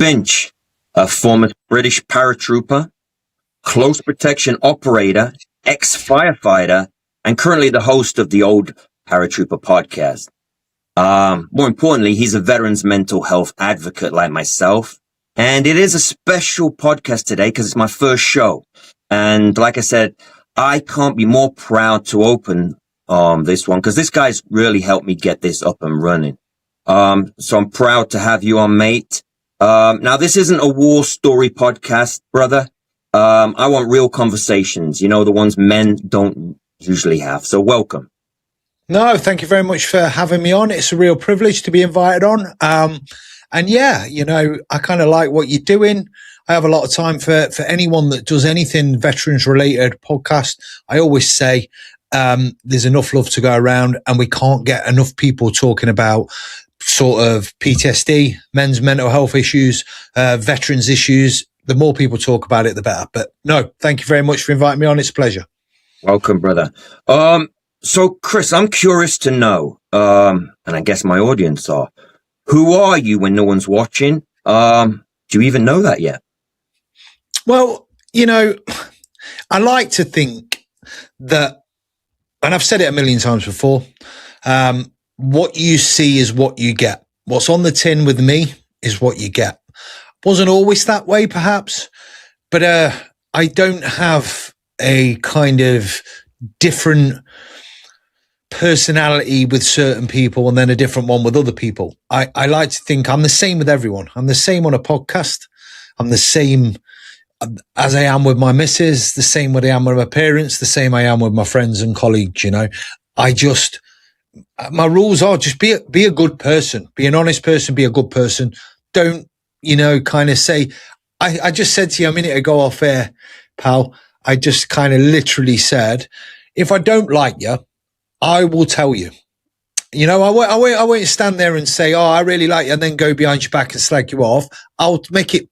Binch, a former British paratrooper, close protection operator, ex-firefighter, and currently the host of the Old Paratrooper Podcast. More importantly, he's a veteran's mental health advocate like myself. And it is a special podcast today because it's my first show. And like I said, I can't be more proud to open this one because this guy's really helped me get this up and running. So I'm proud to have you on, mate. Now, this isn't a war story podcast, brother. I want real conversations, the ones men don't usually have. So welcome. No, thank you very much for having me on. It's a real privilege to be invited on. And yeah, I kind of like what you're doing. I have a lot of time for anyone that does anything veterans related podcast. I always say, there's enough love to go around and we can't get enough people talking about sort of PTSD, men's mental health issues, veterans issues. The more people talk about it, the better. But no, thank you very much for inviting me on. It's a pleasure. Welcome, brother. So, Chris, I'm curious to know, and I guess my audience are, who are you when no one's watching? Do you even know that yet? Well, I like to think that, and I've said it a million times before, what you see is what you get. What's on the tin with me is what you get. Wasn't always that way, perhaps, but I don't have a kind of different personality with certain people and then a different one with other people. I like to think I'm the same with everyone. I'm the same on a podcast. I'm the same as I am with my missus, the same way I am with my parents, the same I am with my friends and colleagues. My rules are just be a good person, be an honest person, be a good person. Don't, kind of say, I just said to you a minute ago off air, pal, I just kind of literally said, if I don't like you, I will tell you. I won't stand there and say, oh, I really like you, and then go behind your back and slag you off. I'll make it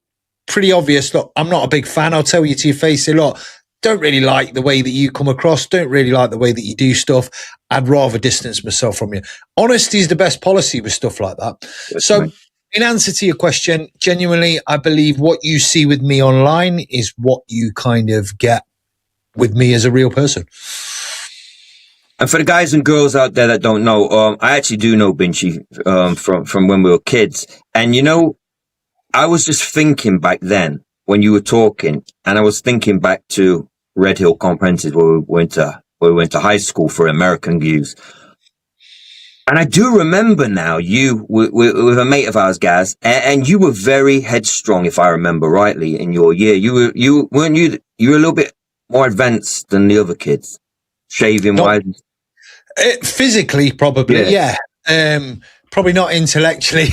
pretty obvious. Look, I'm not a big fan. I'll tell you to your face, say, look, don't really like the way that you come across. Don't really like the way that you do stuff. I'd rather distance myself from you. Honesty is the best policy with stuff like that. That's so right. In answer to your question, genuinely, I believe what you see with me online is what you kind of get with me as a real person. And for the guys and girls out there that don't know, I actually do know Binchy from when we were kids. And, I was just thinking back then when you were talking, and I was thinking back to Red Hill Comprehensive where we went to high school for American views. And I do remember now you with a mate of ours, Gaz, and you were very headstrong, if I remember rightly, in your year. You were a little bit more advanced than the other kids, shaving wise. Physically, probably, yeah. Probably not intellectually.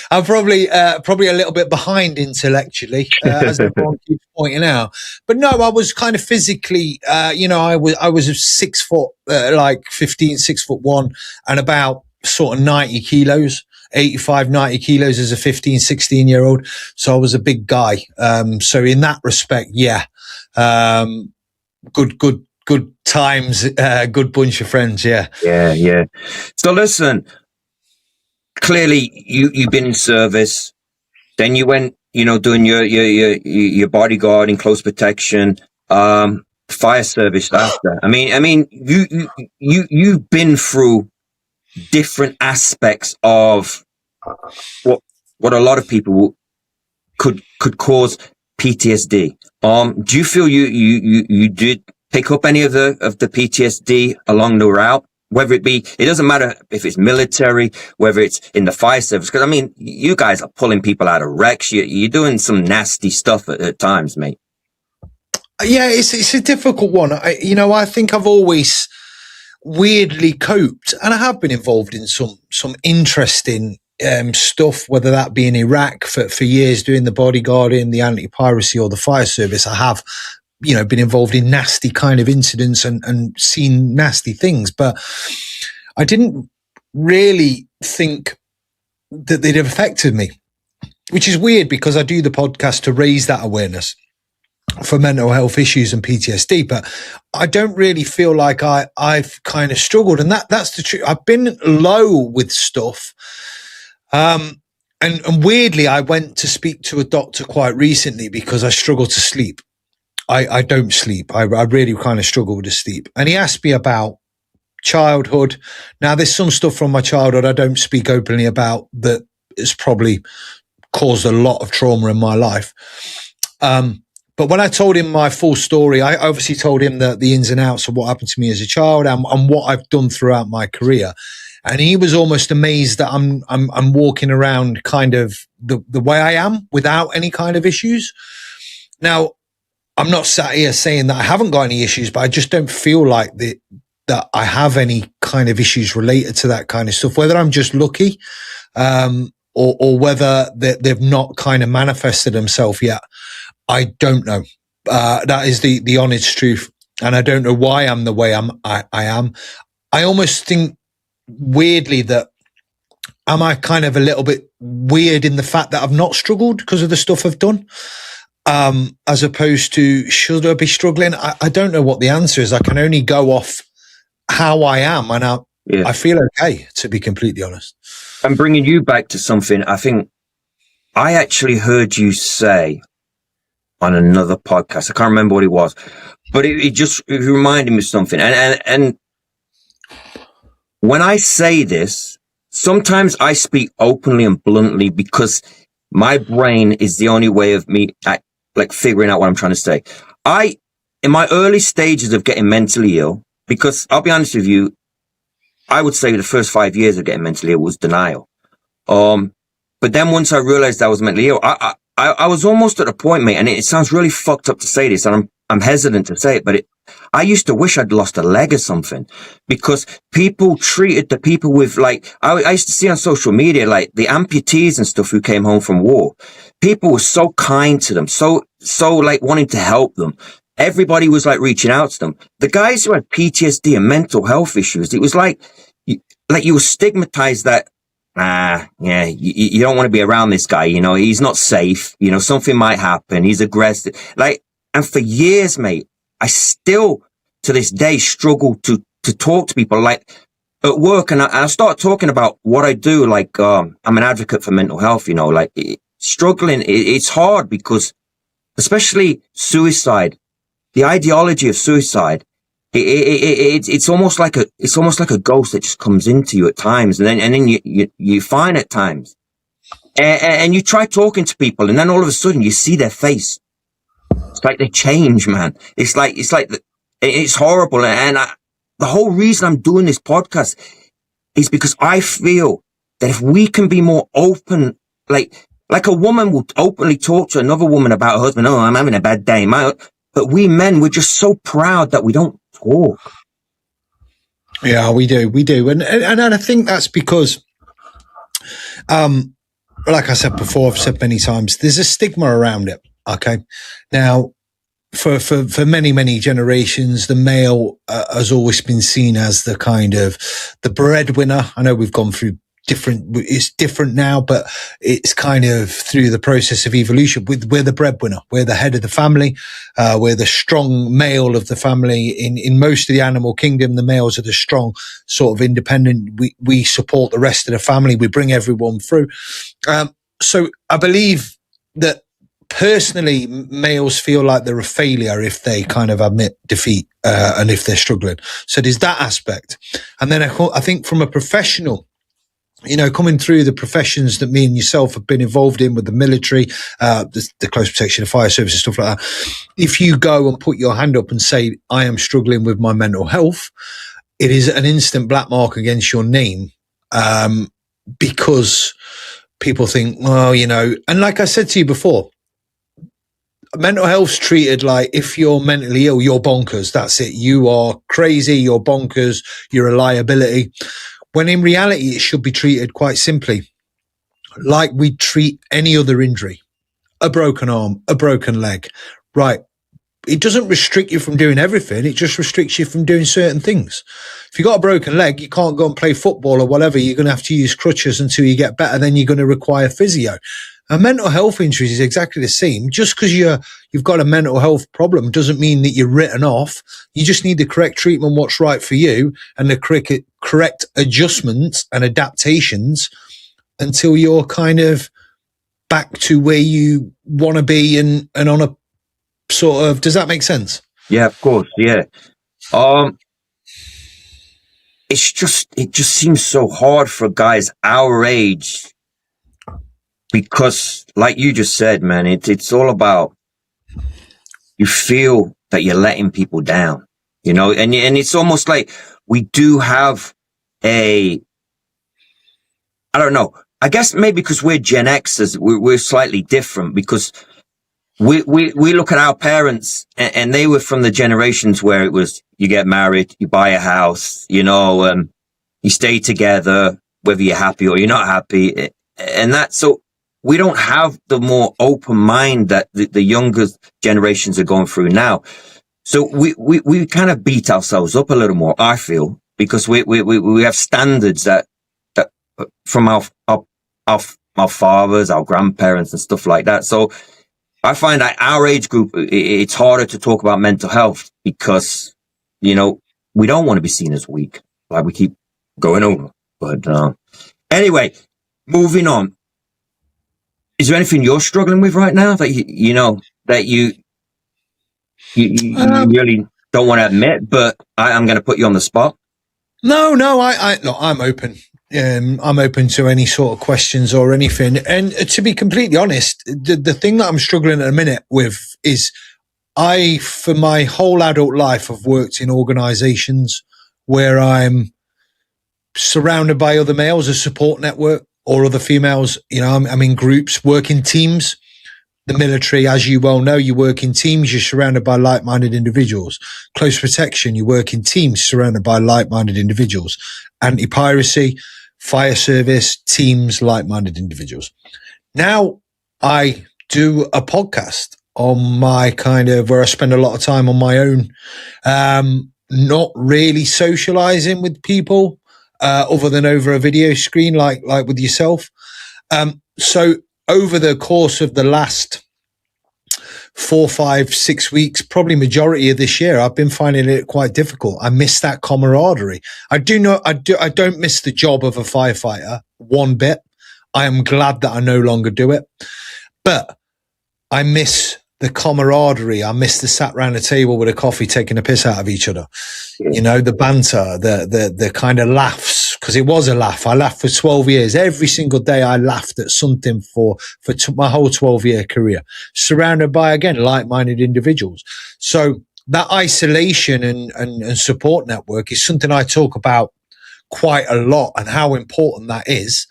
I'm probably a little bit behind intellectually, as everyone keeps pointing out. But no, I was kind of physically, I was 6 foot, 6'1", and about sort of 90 kilos, 85, 90 kilos as a 15, 16-year-old. So I was a big guy. So in that respect, yeah, good times, good bunch of friends. Yeah. Yeah. So listen, clearly you've been in service, then you went, doing your bodyguard in close protection, fire service after. I mean, you've been through different aspects of what a lot of people could cause PTSD. Do you feel you did pick up any of the PTSD along the route? Whether it doesn't matter if it's military, whether it's in the fire service, because you guys are pulling people out of wrecks. You're doing some nasty stuff at times, mate. Yeah, it's a difficult one. I think I've always weirdly coped, and I have been involved in some interesting stuff, whether that be in Iraq for years doing the bodyguarding, the anti-piracy, or the fire service. I have been involved in nasty kind of incidents and seen nasty things, but I didn't really think that they'd have affected me, which is weird because I do the podcast to raise that awareness for mental health issues and PTSD, but I don't really feel like I've kind of struggled. And that's the truth. I've been low with stuff. and weirdly, I went to speak to a doctor quite recently because I struggle to sleep. I don't sleep. I really kind of struggle with the sleep. And he asked me about childhood. Now, there's some stuff from my childhood I don't speak openly about that has probably caused a lot of trauma in my life. But when I told him my full story, I obviously told him the ins and outs of what happened to me as a child and what I've done throughout my career. And he was almost amazed that I'm walking around kind of the way I am without any kind of issues. Now, I'm not sat here saying that I haven't got any issues, but I just don't feel like that I have any kind of issues related to that kind of stuff, whether I'm just lucky, or whether they've not kind of manifested themselves yet. I don't know. That is the honest truth. And I don't know why I'm the way I am. I almost think weirdly that am I kind of a little bit weird in the fact that I've not struggled because of the stuff I've done, as opposed to should I be struggling? I don't know what the answer is. I can only go off how I am, and I feel okay, to be completely honest. I'm bringing you back to something I think I actually heard you say on another podcast. I can't remember what it was, but it reminded me of something. And when I say this, sometimes I speak openly and bluntly because my brain is the only way of me figuring out what I'm trying to say. In my early stages of getting mentally ill, because I'll be honest with you, I would say the first 5 years of getting mentally ill was denial. But then once I realized I was mentally ill, I was almost at a point, mate, and it sounds really fucked up to say this, and I'm hesitant to say it, but I used to wish I'd lost a leg or something, because people treated the people with, I used to see on social media, the amputees and stuff who came home from war. People were so kind to them, so wanting to help them. Everybody was reaching out to them. The guys who had PTSD and mental health issues, it was like you were stigmatized that, you don't want to be around this guy, he's not safe, something might happen, he's aggressive. And for years, mate, I still to this day struggle to talk to people at work, and I start talking about what I do, I'm an advocate for mental health, struggling, it's hard because especially suicide, the ideology of suicide, it's almost like a ghost that just comes into you at times, and then you find at times, and you try talking to people, and then all of a sudden you see their face. It's like they change, man. It's horrible, and the whole reason I'm doing this podcast is because I feel that if we can be more open, like a woman will openly talk to another woman about her husband. Oh, I'm having a bad day, but we men, we're just so proud that we don't talk. Yeah, we do. And I think that's because, like I said before, I've said many times, there's a stigma around it. Okay. Now, for many, many generations, the male has always been seen as the kind of the breadwinner. I know we've gone through it's different now, but it's kind of through the process of evolution. We're the breadwinner. We're the head of the family. We're the strong male of the family. In most of the animal kingdom, the males are the strong, sort of independent. We support the rest of the family. We bring everyone through. So I believe that personally, males feel like they're a failure if they kind of admit defeat, and if they're struggling. So there's that aspect. And then I think from a professional, coming through the professions that me and yourself have been involved in with the military, the close protection, the fire service and stuff like that. If you go and put your hand up and say, I am struggling with my mental health, it is an instant black mark against your name, because people think, well, and like I said to you before, mental health's treated like if you're mentally ill, you're bonkers. That's it. You are crazy. You're bonkers. You're a liability. When in reality, it should be treated quite simply like we treat any other injury, a broken arm, a broken leg, right? It doesn't restrict you from doing everything. It just restricts you from doing certain things. If you've got a broken leg, you can't go and play football or whatever. You're going to have to use crutches until you get better. Then you're going to require physio. A mental health injury is exactly the same. Just because you've got a mental health problem doesn't mean that you're written off. You just need the correct treatment, what's right for you, and the correct adjustments and adaptations until you're kind of back to where you want to be and on a sort of, does that make sense? Yeah, of course. Yeah. It just seems so hard for guys our age because, like you just said, man, it's all about, you feel that you're letting people down, you know, and it's almost like we do have I don't know, I guess maybe because we're Gen Xers, we're slightly different because we look at our parents and they were from the generations where it was, you get married, you buy a house, you know, you stay together, whether you're happy or you're not happy. And so we don't have the more open mind that the younger generations are going through now. So we kind of beat ourselves up a little more, I feel, because we have standards that from our fathers, our grandparents and stuff like that. So I find that our age group, it's harder to talk about mental health because, you know, we don't want to be seen as weak, like we keep going over. But anyway, moving on. Is there anything you're struggling with right now that you really don't want to admit? But I'm going to put you on the spot. No, I'm open. I'm open to any sort of questions or anything. And to be completely honest, the thing that I'm struggling at a minute with is for my whole adult life, I've worked in organizations where I'm surrounded by other males, a support network, or other females. You know, I'm in groups, work in teams. The military, as you well know, you work in teams, you're surrounded by like-minded individuals. Close protection, you work in teams surrounded by like-minded individuals. Anti-piracy, fire service, teams, like-minded individuals. Now I do a podcast on my kind of, where I spend a lot of time on my own, not really socializing with people, other than over a video screen, like with yourself. So over the course of the last 4, 5, 6 weeks, probably majority of this year, I've been finding it quite difficult. I miss that camaraderie. I don't miss the job of a firefighter one bit. I am glad that I no longer do it, but I miss the camaraderie. I miss the sat around a table with a coffee, taking a piss out of each other. You know, the banter, the kind of laughs, because it was a laugh. I laughed for 12 years. Every single day I laughed at something for my whole 12-year career, surrounded by, again, like-minded individuals. So that isolation and support network is something I talk about quite a lot and how important that is.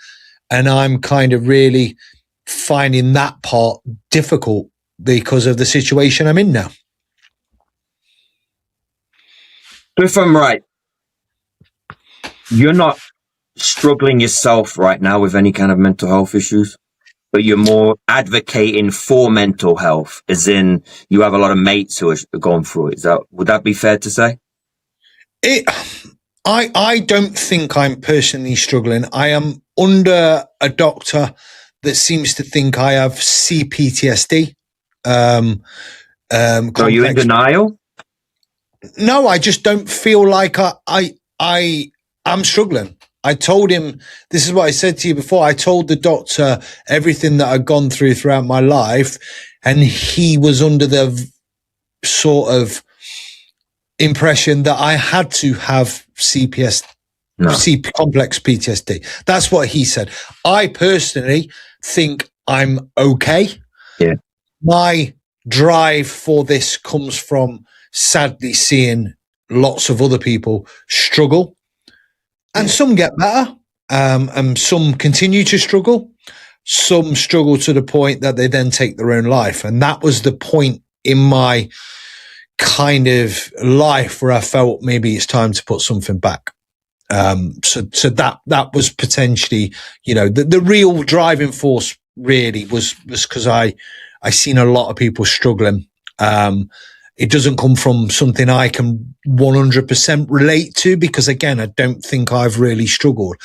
And I'm kind of really finding that part difficult because of the situation I'm in now. If I'm right, you're not struggling yourself right now with any kind of mental health issues, but you're more advocating for mental health, as in you have a lot of mates who are going through it. Would that be fair to say? I don't think I'm personally struggling. I am under a doctor that seems to think I have CPTSD. So are you in denial? No, I just don't feel like I'm struggling. I told him, this is what I said to you before. I told the doctor everything that I'd gone through throughout my life, and he was under the sort of impression that I had to have complex PTSD. That's what he said. I personally think I'm okay. Yeah. My drive for this comes from sadly seeing lots of other people struggle, and some get better, and some continue to struggle. Some struggle to the point that they then take their own life. And that was the point in my kind of life where I felt maybe it's time to put something back. So that was potentially, you know, the real driving force really was because I seen a lot of people struggling. It doesn't come from something I can 100% relate to, because again, I don't think I've really struggled.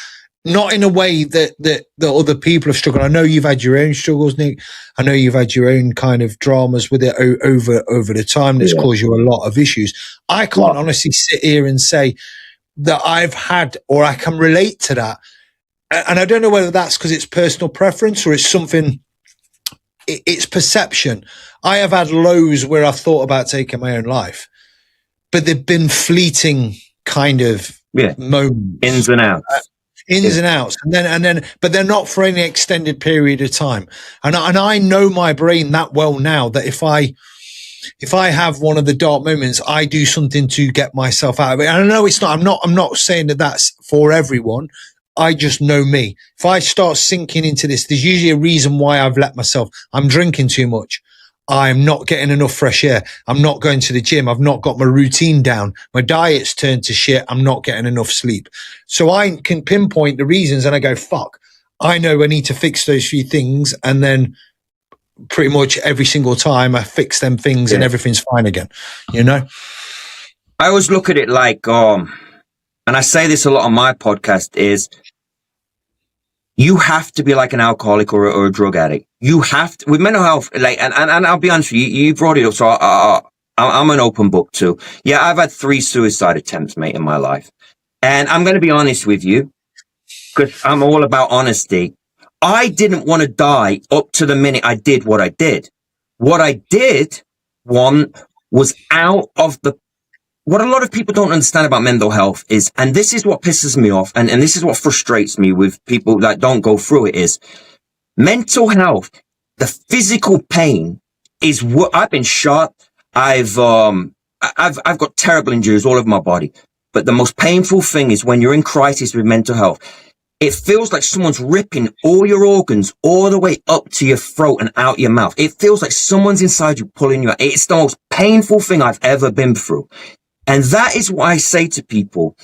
Not in a way that other people have struggled. I know you've had your own struggles, Nick. I know you've had your own kind of dramas with it over the time that's caused you a lot of issues. I can't honestly sit here and say that I've had, or I can relate to that and I don't know whether that's because it's personal preference or it's something, it's perception. I have had lows where I've thought about taking my own life, but they've been fleeting kind of moments. Ins and outs. And then, but they're not for any extended period of time. And I know my brain that well now that if I have one of the dark moments, I do something to get myself out of it. And I know it's not, I'm not saying that that's for everyone. I just know me. If I start sinking into this, there's usually a reason why I've let myself. I'm drinking too much. I'm not getting enough fresh air. I'm not going to the gym. I've not got my routine down. My diet's turned to shit. I'm not getting enough sleep. So I can pinpoint the reasons and I go, fuck, I know I need to fix those few things. And then pretty much every single time I fix them things and everything's fine again, you know? I always look at it like, and I say this a lot on my podcast, is you have to be like an alcoholic or a drug addict. You have to, with mental health, like, and I'll be honest with you, you brought it up, so I'm an open book too. Yeah, I've had 3 suicide attempts, mate, in my life. And I'm going to be honest with you, because I'm all about honesty. I didn't want to die up to the minute I did what I did. What I did, one, was out of the, what a lot of people don't understand about mental health is, and this is what pisses me off, and this is what frustrates me with people that don't go through it, is mental health, the physical pain is what, I've been shot. I've got terrible injuries all over my body. But the most painful thing is when you're in crisis with mental health, it feels like someone's ripping all your organs all the way up to your throat and out your mouth. It feels like someone's inside you pulling you out. It's the most painful thing I've ever been through. And that is what I say to people.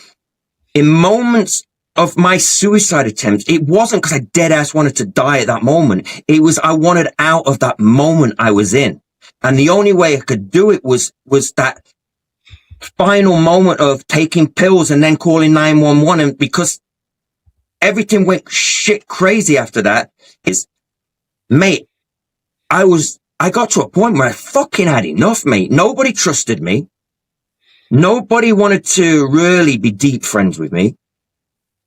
In moments of my suicide attempts, it wasn't because I dead ass wanted to die at that moment. It was I wanted out of that moment I was in. And the only way I could do it was that final moment of taking pills and then calling 911. And because everything went shit crazy after that, is, mate, I got to a point where I fucking had enough, mate. Nobody trusted me. Nobody wanted to really be deep friends with me.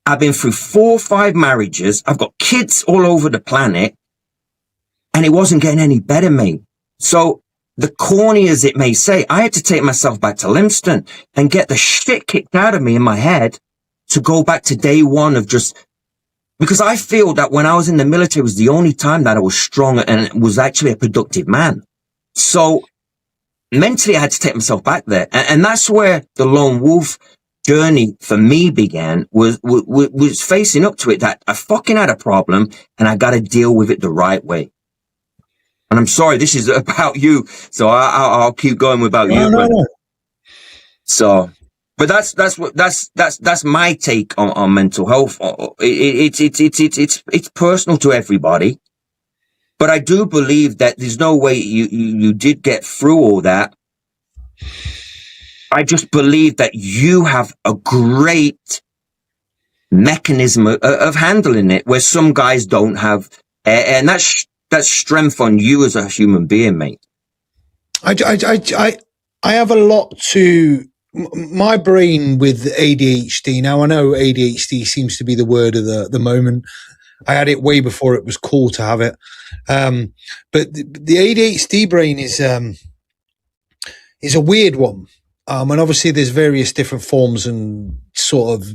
I've been through 4 or 5 marriages. I've got kids all over the planet. And it wasn't getting any better, mate. So, the corny as it may say, I had to take myself back to Livingston and get the shit kicked out of me in my head to go back to day one of just, because I feel that when I was in the military was the only time that I was strong and was actually a productive man. So, mentally, I had to take myself back there. And that's where the lone wolf journey for me began, was facing up to it, that I fucking had a problem and I got to deal with it the right way. And I'm sorry, this is about you, so I'll keep going without you. No. So, but that's my take on mental health. It's personal to everybody. But I do believe that there's no way you did get through all that. I just believe that you have a great mechanism of handling it, where some guys don't have, and that's strength on you as a human being, mate. I have a lot to my brain with ADHD. Now I know ADHD seems to be the word of the moment. I had it way before it was cool to have it. But the ADHD brain is a weird one. And obviously there's various different forms and sort of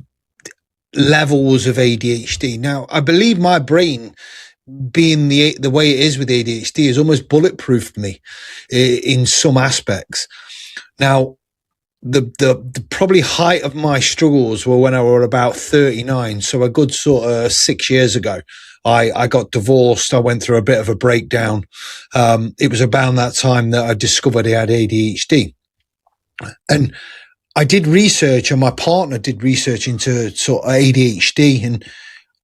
levels of ADHD. Now, I believe my brain, being the way it is with ADHD, has almost bulletproofed me in some aspects. Now, the probably height of my struggles were when I were about 39. So a good sort of 6 years ago, I got divorced. I went through a bit of a breakdown. It was about that time that I discovered I had ADHD. And I did research, and my partner did research into sort of ADHD, and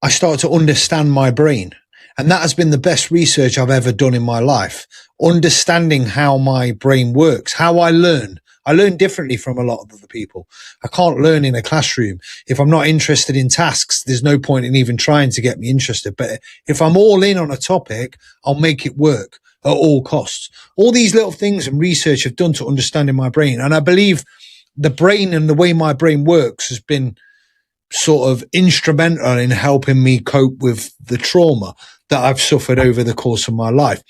I started to understand my brain. And that has been the best research I've ever done in my life. Understanding how my brain works, how I learn. I learn differently from a lot of other people. I can't learn in a classroom. If I'm not interested in tasks, there's no point in even trying to get me interested. But if I'm all in on a topic, I'll make it work at all costs. All these little things and research I've done to understanding my brain. And I believe the brain and the way my brain works has been sort of instrumental in helping me cope with the trauma that I've suffered over the course of my life.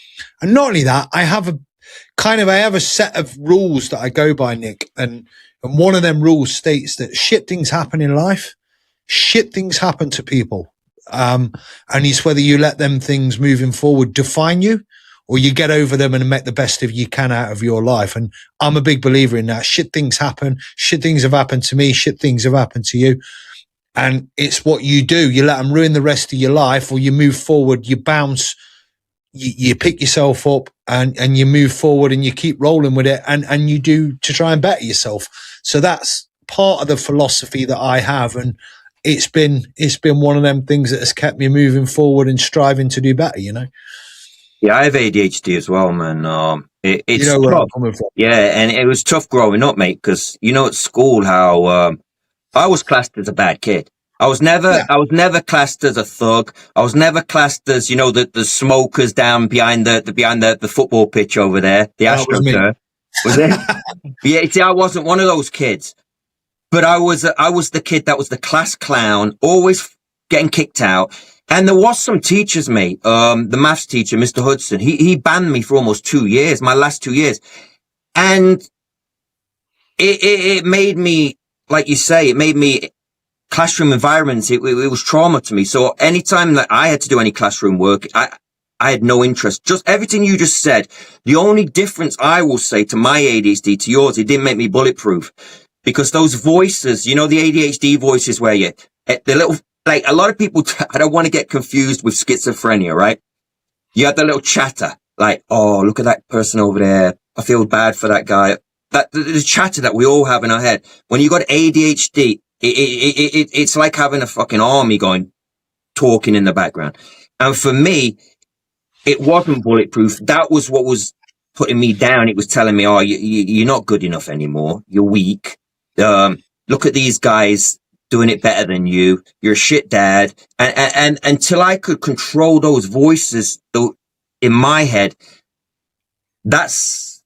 And not only that, I have a set of rules that I go by, Nick. And one of them rules states that shit things happen in life. Shit things happen to people. And it's whether you let them things moving forward define you, or you get over them and make the best of you can out of your life. And I'm a big believer in that. Shit things happen. Shit things have happened to me. Shit things have happened to you. And it's what you do. You let them ruin the rest of your life, or you move forward, you bounce, you pick yourself up and you move forward and you keep rolling with it and you do to try and better yourself. So that's part of the philosophy that I have. And it's been one of them things that has kept me moving forward and striving to do better, you know? Yeah, I have ADHD as well, man. It's you know where tough. I'm coming from. Yeah, and it was tough growing up, mate, because at school how I was classed as a bad kid. I was never classed as a thug. I was never classed as, the smokers down behind the football pitch over there, the AstroTurf. Was it? Yeah, see, I wasn't one of those kids. But I was the kid that was the class clown, always getting kicked out. And there was some teachers, mate. The maths teacher, Mr. Hudson, he banned me for almost 2 years, my last 2 years. And it made me, like you say, classroom environments. It was trauma to me. So anytime that I had to do any classroom work, I had no interest. Just everything you just said. The only difference I will say to my ADHD to yours, it didn't make me bulletproof. Because those voices, the ADHD voices where the little, like a lot of people, I don't want to get confused with schizophrenia, right? You have the little chatter, like, oh, look at that person over there. I feel bad for that guy. The chatter that we all have in our head. When you got ADHD, it's like having a fucking army talking in the background. And for me, it wasn't bulletproof. That was what was putting me down. It was telling me, oh, you're not good enough anymore. You're weak. Look at these guys doing it better than you. You're a shit dad. And until I could control those voices in my head, that's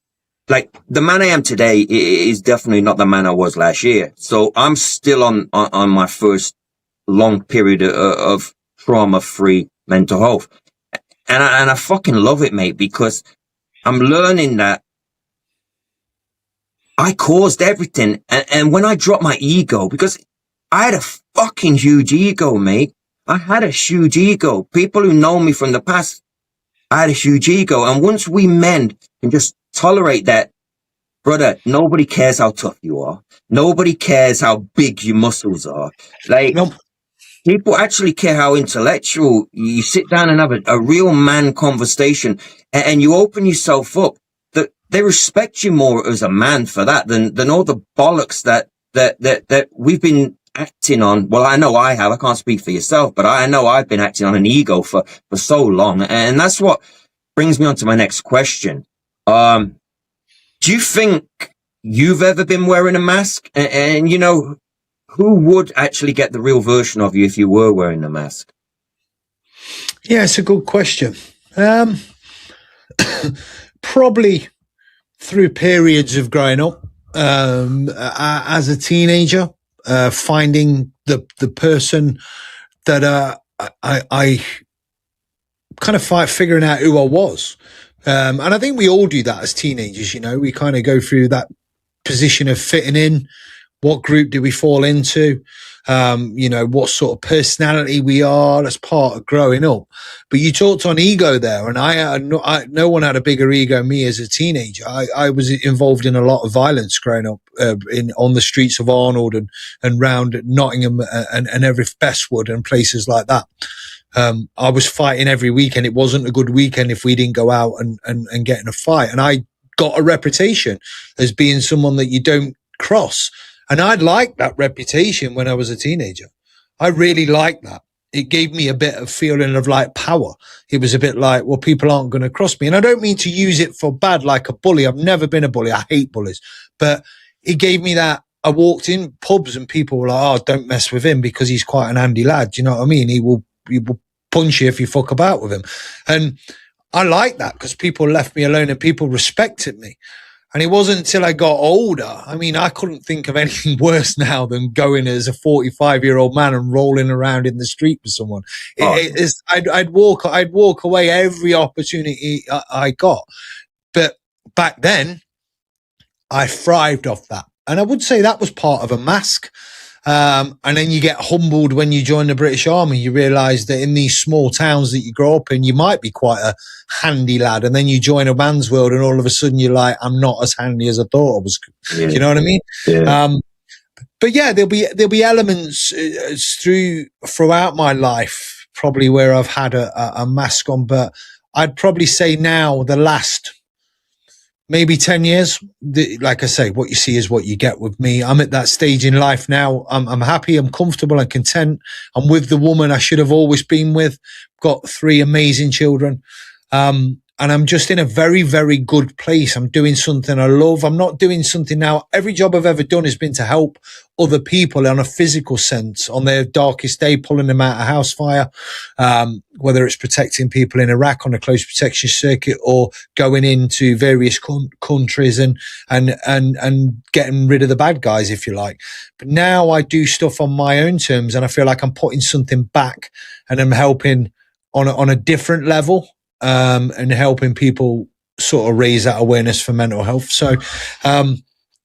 like the man I am today is definitely not the man I was last year. So I'm still on my first long period of trauma-free mental health. And I fucking love it, mate, because I'm learning that I caused everything. And when I dropped my ego, because I had a fucking huge ego, mate. I had a huge ego. People who know me from the past, I had a huge ego. And once we men can just tolerate that, brother, nobody cares how tough you are. Nobody cares how big your muscles are. Like, Nope. People actually care how intellectual you sit down and have a real man conversation and you open yourself up. That they respect you more as a man for that than all the bollocks that we've been acting on. Well, I know I have. I can't speak for yourself, but I know I've been acting on an ego for so long. And that's what brings me on to my next question. Do you think you've ever been wearing a mask? And who would actually get the real version of you if you were wearing a mask? Yeah, it's a good question. Probably through periods of growing up as a teenager, finding the person that I kind of figuring out who I was. And I think we all do that as teenagers, we kind of go through that position of fitting in. What group do we fall into? What sort of personality we are. That's part of growing up. But you talked on ego there, and no one had a bigger ego than me as a teenager. I was involved in a lot of violence growing up on the streets of Arnold and round Nottingham and every Bestwood and places like that. I was fighting every weekend. It wasn't a good weekend if we didn't go out and get in a fight. And I got a reputation as being someone that you don't cross. And I liked that reputation when I was a teenager. I really liked that. It gave me a bit of feeling of like power. It was a bit like, well, people aren't going to cross me. And I don't mean to use it for bad, like a bully. I've never been a bully. I hate bullies. But it gave me that. I walked in pubs and people were like, oh, don't mess with him because he's quite an handy lad. Do you know what I mean? He will punch you if you fuck about with him. And I like that because people left me alone and people respected me. And it wasn't until I got older. I mean, I couldn't think of anything worse now than going as a 45-year-old man and rolling around in the street with someone. I'd walk away every opportunity I got. But back then, I thrived off that. And I would say that was part of a mask. And then you get humbled when you join the British Army. You realise that in these small towns that you grow up in, you might be quite a handy lad. And then you join a man's world and all of a sudden you're like, I'm not as handy as I thought I was. Yeah. Do you know what I mean? Yeah. But yeah, there'll be elements throughout my life, probably where I've had a mask on. But I'd probably say now the last maybe 10 years, like I say, what you see is what you get with me. I'm at that stage in life now. I'm happy, I'm comfortable and content. I'm with the woman I should have always been with. Got 3 amazing children. And I'm just in a very, very good place. I'm doing something I love. I'm not doing something now. Every job I've ever done has been to help other people on a physical sense on their darkest day, pulling them out of house fire, whether it's protecting people in Iraq on a close protection circuit or going into various countries and getting rid of the bad guys, if you like. But now I do stuff on my own terms and I feel like I'm putting something back and I'm helping on a different level. And helping people sort of raise that awareness for mental health. So,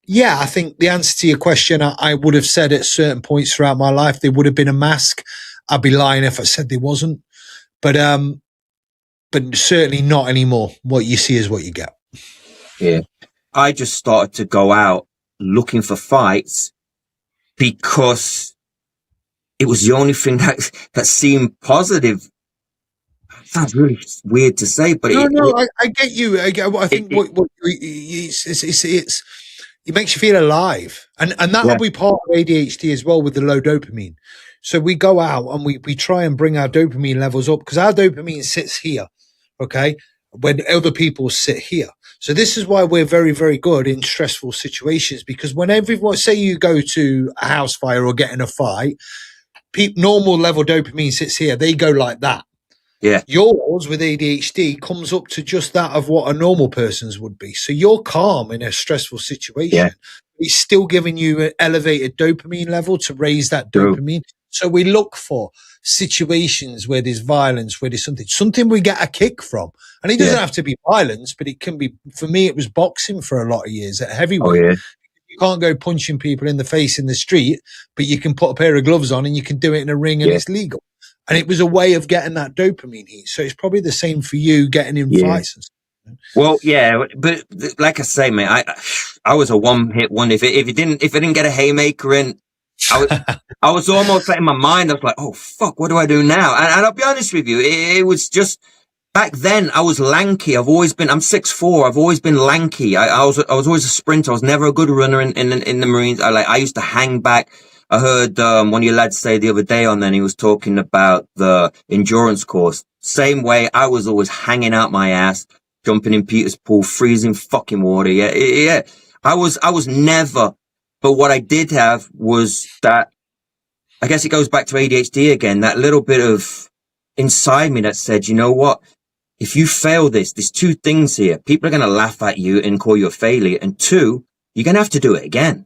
yeah, I think the answer to your question, I would have said at certain points throughout my life, there would have been a mask. I'd be lying if I said there wasn't, but certainly not anymore. What you see is what you get. Yeah. I just started to go out looking for fights because it was the only thing that seemed positive. Sounds really weird to say, but I get you. I think it makes you feel alive, and that'll be part of ADHD as well with the low dopamine. So we go out and we try and bring our dopamine levels up because our dopamine sits here, okay, when other people sit here. So this is why we're very, very good in stressful situations because when everyone, say you go to a house fire or get in a fight, normal level dopamine sits here. They go like that. Yeah. Yours with ADHD comes up to just that of what a normal person's would be. So you're calm in a stressful situation. Yeah. It's still giving you an elevated dopamine level to raise that dopamine. So we look for situations where there's violence, where there's something we get a kick from. And it doesn't have to be violence, but it can be, for me, it was boxing for a lot of years at heavyweight. Oh, yeah. You can't go punching people in the face in the street, but you can put a pair of gloves on and you can do it in a ring and it's legal. And it was a way of getting that dopamine heat. So it's probably the same for you getting in fights and stuff. Well, yeah, but like I say, mate, I was a one-hit wonder. If I didn't get a haymaker in, I was almost like in my mind, I was like, oh fuck, what do I do now? And I'll be honest with you, it was just back then I was lanky. I'm 6'4". I've always been lanky. I was always a sprinter. I was never a good runner in the Marines. I used to hang back. I heard one of your lads say the other day on then he was talking about the endurance course. Same way, I was always hanging out my ass, jumping in Peter's pool, freezing fucking water. Yeah. I was never, but what I did have was that, I guess it goes back to ADHD again, that little bit of inside me that said, you know what? If you fail there's 2 things here. People are going to laugh at you and call you a failure. And 2, you're going to have to do it again.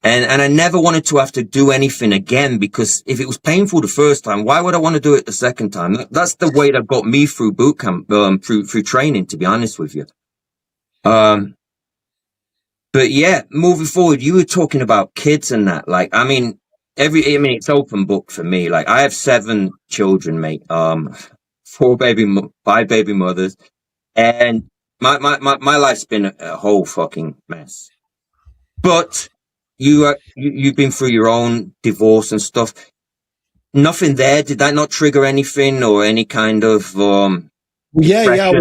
And I never wanted to have to do anything again because if it was painful the first time, why would I want to do it the second time? That's the way that got me through boot camp, through training, to be honest with you. But yeah, moving forward, you were talking about kids and that. Like, it's open book for me. Like, I have 7 children, mate. 5 baby mothers, and my life's been a whole fucking mess. But you've been through your own divorce and stuff. Nothing there. Did that not trigger anything or any kind of Yeah.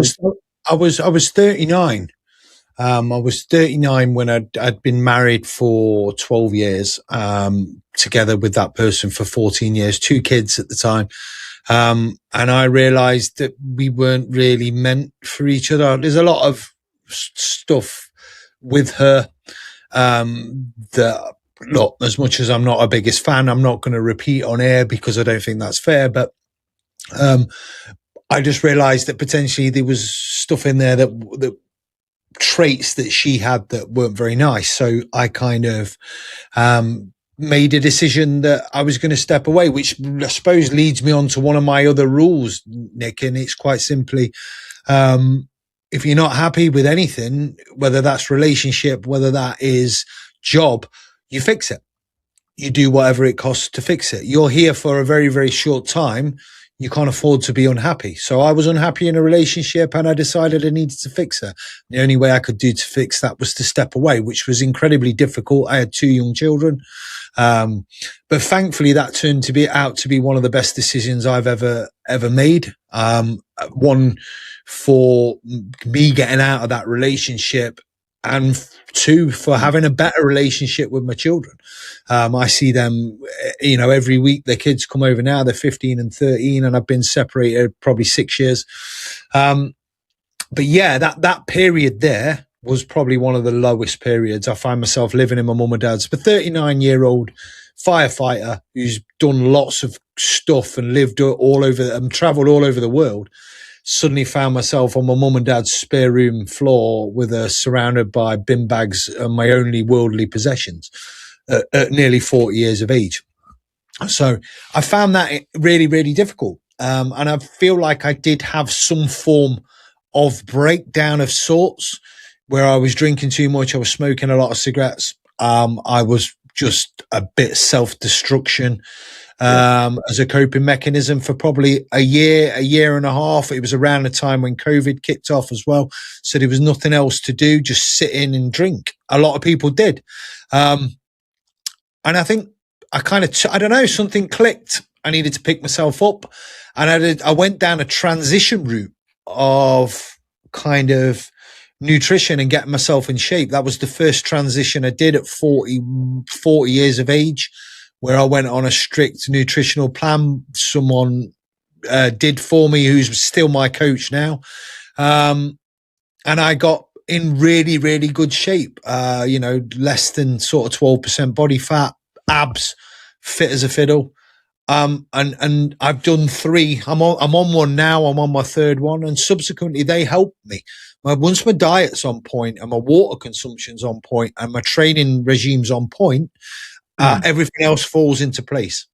I was 39. I was 39 when I'd been married for 12 years, together with that person for 14 years, 2 kids at the time. And I realized that we weren't really meant for each other. There's a lot of stuff with her, that, look, as much as I'm not a biggest fan, I'm not going to repeat on air because I don't think that's fair. But, I just realized that potentially there was stuff in there that traits that she had that weren't very nice. So I kind of made a decision that I was going to step away, which I suppose leads me on to one of my other rules, Nick, and it's quite simply, if you're not happy with anything, whether that's relationship, whether that is job, you fix it. You do whatever it costs to fix it. You're here for a very, very short time. You can't afford to be unhappy. So I was unhappy in a relationship and I decided I needed to fix her. The only way I could do to fix that was to step away, which was incredibly difficult. I had 2 young children. But thankfully that turned out to be one of the best decisions I've ever made. One, for me getting out of that relationship, and 2, for having a better relationship with my children. I see them, every week. Their kids come over now. They're 15 and 13, and I've been separated probably 6 years. But yeah, that period there was probably one of the lowest periods. I find myself living in my mum and dad's. But 39-year-old firefighter who's done lots of stuff and lived all over and traveled all over the world, suddenly found myself on my mum and dad's spare room floor surrounded by bin bags and my only worldly possessions at nearly 40 years of age. So I found that really, really difficult. And I feel like I did have some form of breakdown of sorts where I was drinking too much. I was smoking a lot of cigarettes. I was just a bit self-destruction. As a coping mechanism for probably a year and a half. It was around the time when COVID kicked off as well. So there was nothing else to do, just sit in and drink. A lot of people did. And I think I don't know, something clicked. I needed to pick myself up. And I went down a transition route of kind of nutrition and getting myself in shape. That was the first transition I did at 40 years of age, where I went on a strict nutritional plan. Someone did for me, who's still my coach now. And I got in really, really good shape, less than sort of 12% body fat, abs, fit as a fiddle. And I've done 3. I'm on one now. I'm on my 3rd one. And subsequently, they helped me. Once my diet's on point and my water consumption's on point and my training regime's on point, everything else falls into place.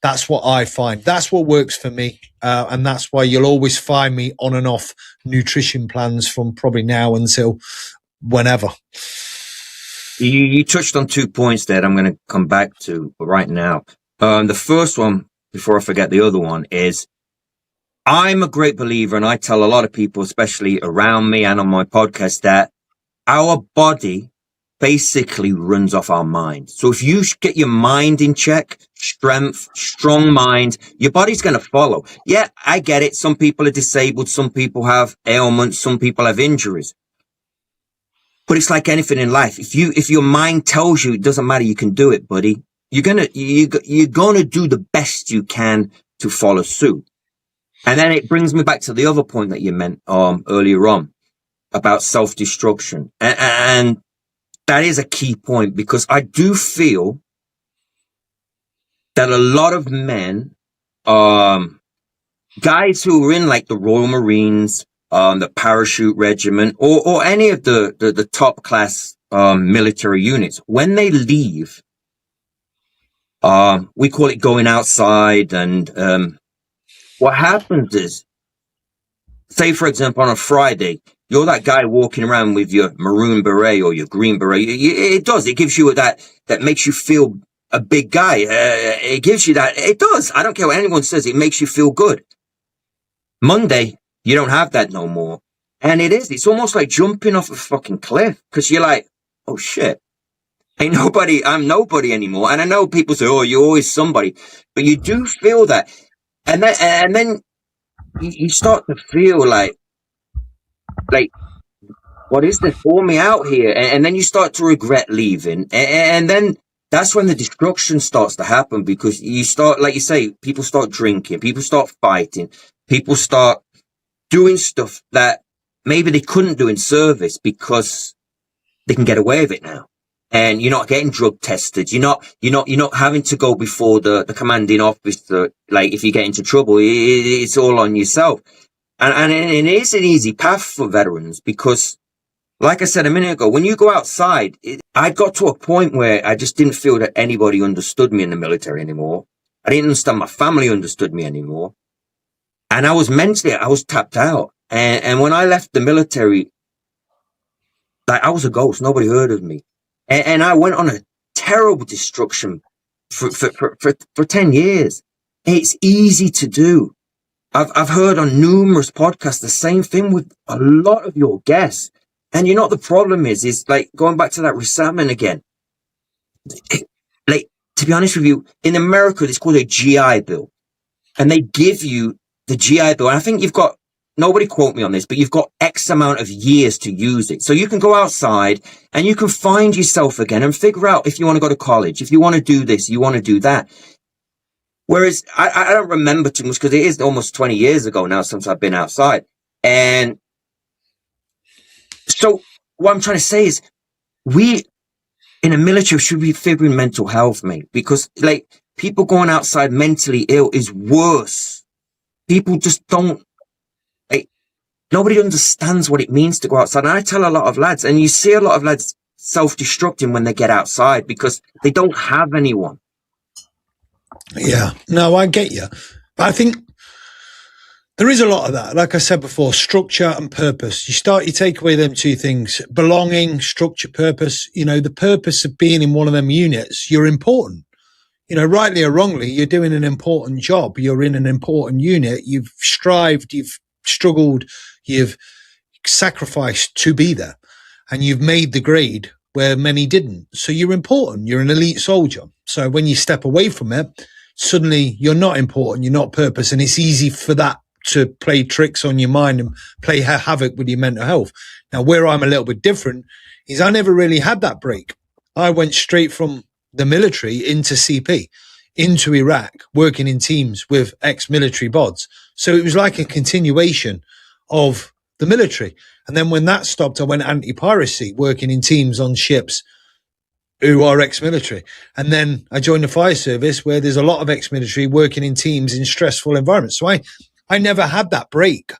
That's what I find. That's what works for me. And that's why you'll always find me on and off nutrition plans from probably now until whenever. You touched on 2 points that I'm going to come back to right now. The first one, before I forget the other one, is I'm a great believer, and I tell a lot of people, especially around me and on my podcast, that our body basically runs off our mind. So if you get your mind in check, strength, strong mind, your body's going to follow. Yeah, I get it. Some people are disabled. Some people have ailments. Some people have injuries. But it's like anything in life. If your mind tells you it doesn't matter, you can do it, buddy. You're gonna do the best you can to follow suit. And then it brings me back to the other point that you meant earlier on about self-destruction. And that is a key point, because I do feel that a lot of men, guys who are in like the Royal Marines, the parachute regiment, or any of the top class military units, when they leave, we call it going outside. And what happens is, say, for example, on a Friday, you're that guy walking around with your maroon beret or your green beret. It gives you that makes you feel a big guy. It gives you that. It does. I don't care what anyone says. It makes you feel good. Monday, you don't have that no more. And it's almost like jumping off a fucking cliff, because you're like, oh shit, I'm nobody anymore. And I know people say, oh, you're always somebody, but you do feel that. And then you start to feel like, what is this? Pour me out here. And then you start to regret leaving. And then that's when the destruction starts to happen, because you start, like you say, people start drinking, people start fighting, people start doing stuff that maybe they couldn't do in service because they can get away with it now. And you're not getting drug tested. You're not having to go before the commanding officer. Like, if you get into trouble, it's all on yourself. And it is an easy path for veterans, because like I said a minute ago, when you go outside, I got to a point where I just didn't feel that anybody understood me in the military anymore. I didn't understand my family understood me anymore. And I was tapped out. And when I left the military, like, I was a ghost. Nobody heard of me. And I went on a terrible destruction for 10 years. It's easy to do. I've heard on numerous podcasts the same thing with a lot of your guests. And you know what the problem is like, going back to that resentment again. Like, to be honest with you, in America, it's called a GI Bill. And they give you the GI Bill. And I think you've got, nobody quote me on this, but you've got X amount of years to use it. So you can go outside and you can find yourself again and figure out if you want to go to college, if you want to do this, you want to do that. Whereas I don't remember too much because it is almost 20 years ago now since I've been outside. And so what I'm trying to say is we in the military should be figuring mental health, mate, because like people going outside mentally ill is worse. People just don't, like, nobody understands what it means to go outside. And I tell a lot of lads, and you see a lot of lads self-destructing when they get outside because they don't have anyone. Yeah, no, I get you. But I think there is a lot of that. Like I said before, structure and purpose. You take away them two things, belonging, structure, purpose. You know, the purpose of being in one of them units, you're important. You know, rightly or wrongly, you're doing an important job. You're in an important unit. You've strived, you've struggled, you've sacrificed to be there. And you've made the grade where many didn't. So you're important. You're an elite soldier. So when you step away from it, suddenly you're not important. You're not purpose. And it's easy for that to play tricks on your mind and play havoc with your mental health. Now, where I'm a little bit different is I never really had that break. I went straight from the military into CP, into Iraq, working in teams with ex-military bods. So it was like a continuation of the military. And then when that stopped, I went anti-piracy, working in teams on ships who are ex-military. And then I joined the fire service where there's a lot of ex-military working in teams in stressful environments. So I never had that break.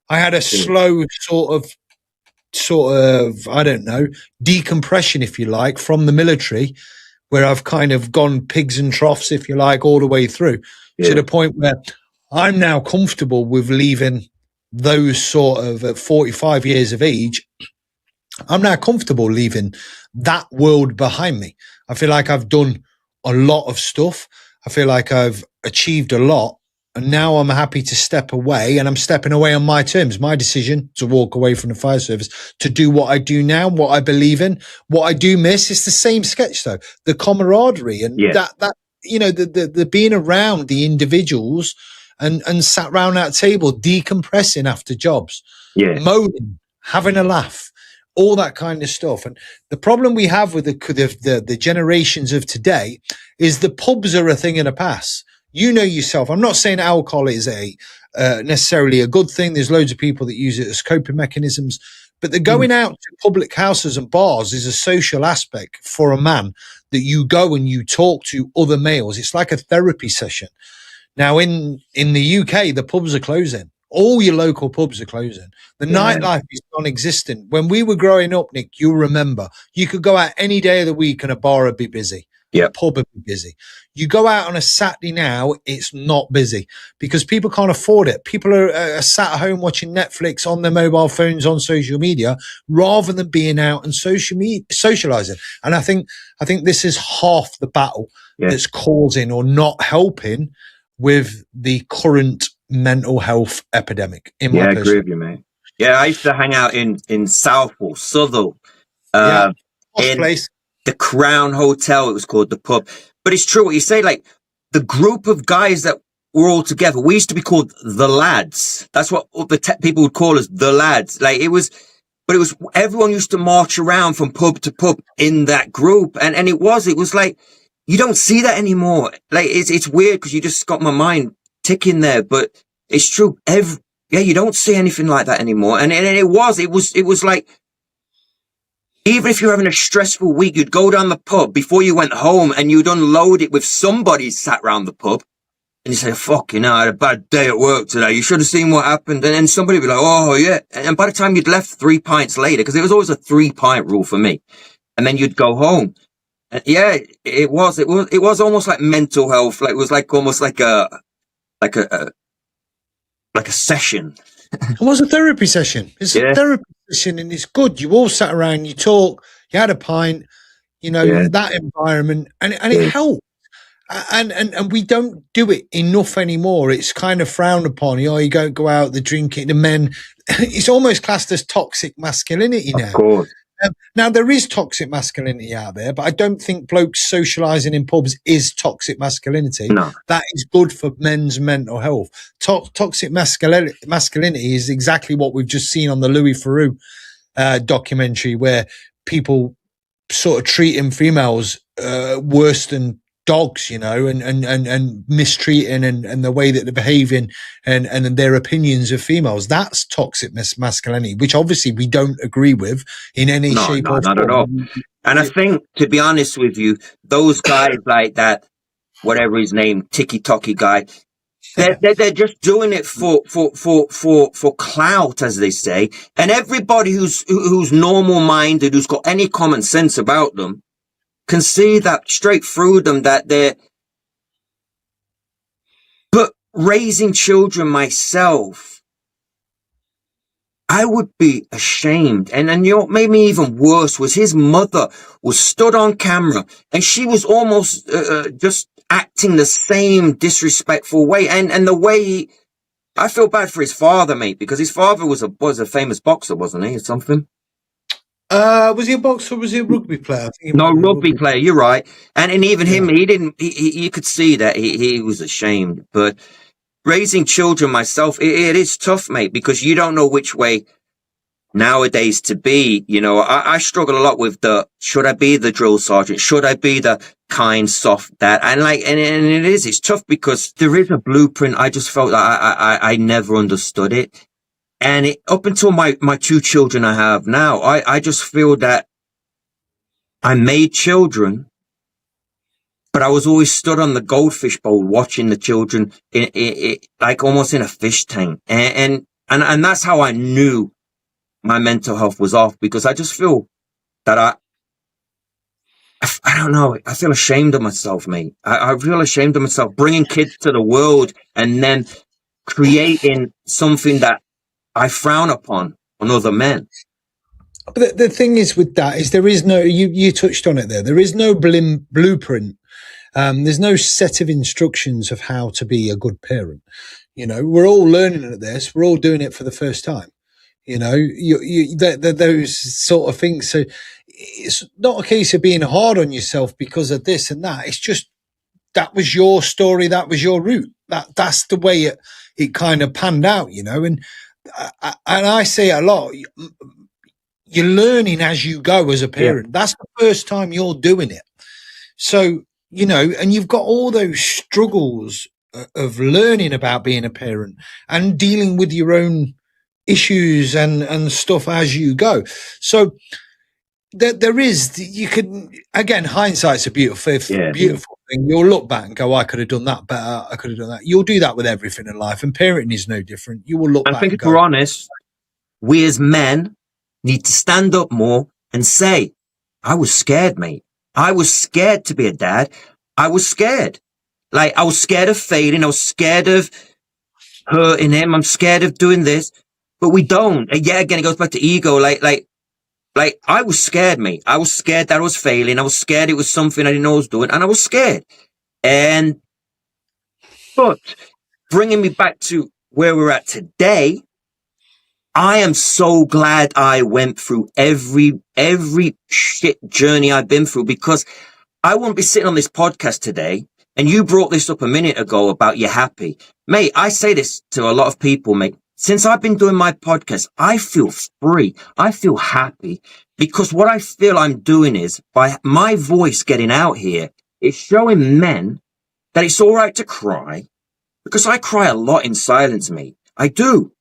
I had a slow sort of, I don't know, decompression, if you like, from the military, where I've kind of gone pigs and troughs, if you like, all the way through to the point where I'm now comfortable with leaving those sort of at 45 years of age. I'm now comfortable leaving that world behind me. I feel like I've done a lot of stuff. I feel like I've achieved a lot. And now I'm happy to step away, and I'm stepping away on my terms, my decision to walk away from the fire service, to do what I do now, what I believe in. What I do miss is the same sketch though, the camaraderie and that, you know, the being around the individuals and sat around that table, decompressing after jobs, moaning, having a laugh, all that kind of stuff. And the problem we have with the generations of today is the pubs are a thing of the past. You know yourself. I'm not saying alcohol is necessarily a good thing. There's loads of people that use it as coping mechanisms, but the going out to public houses and bars is a social aspect for a man that you go and you talk to other males. It's like a therapy session. Now in the UK, the pubs are closing. All your local pubs are closing. The nightlife is non-existent. When we were growing up, Nick, you'll remember, you could go out any day of the week and a bar would be busy. A pub would be busy. You go out on a Saturday now, it's not busy because people can't afford it. People are sat at home watching Netflix on their mobile phones on social media rather than being out and socializing. And I think this is half the battle that's causing or not helping with the current mental health epidemic. I agree with you, mate. Yeah, I used to hang out in Southall, Southall, in place. The Crown Hotel. It was called, the pub. But it's true what you say. Like, the group of guys that were all together, we used to be called the lads. That's what the people would call us, the lads. Like, it was everyone used to march around from pub to pub in that group, and it was like, you don't see that anymore. Like, it's weird because you just got my mind ticking there, but it's true. You don't see anything like that anymore. And it was like, even if you're having a stressful week, you'd go down the pub before you went home and you'd unload it with somebody sat round the pub. and you say, fuck, I had a bad day at work today. You should have seen what happened. And then somebody would be like, oh, yeah. And by the time you'd left 3 pints later, because it was always a 3-pint rule for me, and then you'd go home. And yeah, it was almost like mental health. Like, it was like almost like a session. It was a therapy session. It's a therapy session, and it's good. You all sat around, you talk, you had a pint, that environment, and it helped. And we don't do it enough anymore. It's kind of frowned upon. You don't go out, the drinking, the men. It's almost classed as toxic masculinity now. Of course. Now, there is toxic masculinity out there, but I don't think blokes socialising in pubs is toxic masculinity. No. That is good for men's mental health. Toxic masculinity is exactly what we've just seen on the Louis Theroux documentary, where people sort of treating females worse than dogs, and mistreating and the way that they're behaving and their opinions of females. That's toxic masculinity, which obviously we don't agree with in any shape or form. Not at all. And I think, to be honest with you, those guys like that, whatever his name, Tiki-Toki guy, they're just doing it for clout, as they say. And everybody who's normal minded, who's got any common sense about them, can see that straight through them, that they're. But raising children myself, I would be ashamed. And what made me even worse was his mother was stood on camera, and she was almost just acting the same disrespectful way. And the way I feel bad for his father, mate, because his father was a famous boxer, wasn't he, or something? Was he a boxer or was he a rugby player? No, rugby player, you're right. And even him, you could see that he was ashamed. But raising children myself, it is tough, mate, because you don't know which way nowadays to be. I struggle a lot with should I be the drill sergeant? Should I be the kind, soft dad? And it's tough because there is a blueprint. I just felt that I never understood it. And up until my 2 children I have now, I just feel that I made children, but I was always stood on the goldfish bowl watching the children like almost in a fish tank. And that's how I knew my mental health was off, because I just feel that I don't know. I feel ashamed of myself, mate. I feel ashamed of myself bringing kids to the world and then creating something that I frown upon on other men. But the thing is with that is there is no, you touched on it there. There is no blueprint. There's no set of instructions of how to be a good parent. We're all learning at this. We're all doing it for the first time. Those sort of things. So it's not a case of being hard on yourself because of this and that. It's just, that was your story. That was your route. That's the way it kind of panned out, and I say a lot, you're learning as you go as a parent. Yeah. That's the first time you're doing it. So, and you've got all those struggles of learning about being a parent and dealing with your own issues and stuff as you go. So there is, you can, again, hindsight's a beautiful thing. You'll look back and go, I could have done that better. I could have done that. You'll do that with everything in life, and parenting is no different. You will look back. I think if we're honest, we as men need to stand up more and say, I was scared, mate. I was scared to be a dad. I was scared. Like, I was scared of failing. I was scared of hurting him. I'm scared of doing this. But we don't. And yet again, it goes back to ego. Like I was scared, mate. I was scared that I was failing. I was scared it was something I didn't know I was doing. And I was scared. But bringing me back to where we're at today, I am so glad I went through every shit journey I've been through, because I wouldn't be sitting on this podcast today. And you brought this up a minute ago about you're happy. Mate, I say this to a lot of people, mate. Since I've been doing my podcast, I feel free. I feel happy, because what I feel I'm doing is, by my voice getting out here, it's showing men that it's all right to cry, because I cry a lot in silence, mate. I do.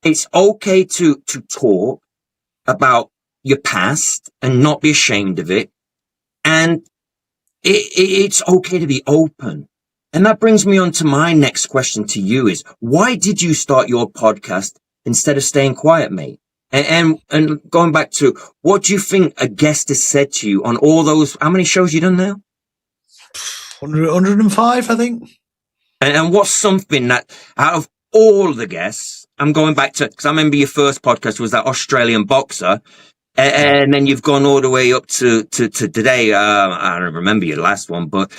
It's okay to talk about your past and not be ashamed of it. And it's okay to be open. And that brings me on to my next question to you is, why did you start your podcast instead of staying quiet, mate? And going back to, what do you think a guest has said to you on all those, how many shows you done now? 105, I think. And what's something that, out of all the guests, I'm going back to, because I remember your first podcast was that Australian boxer, and then you've gone all the way up to today. I don't remember your last one, but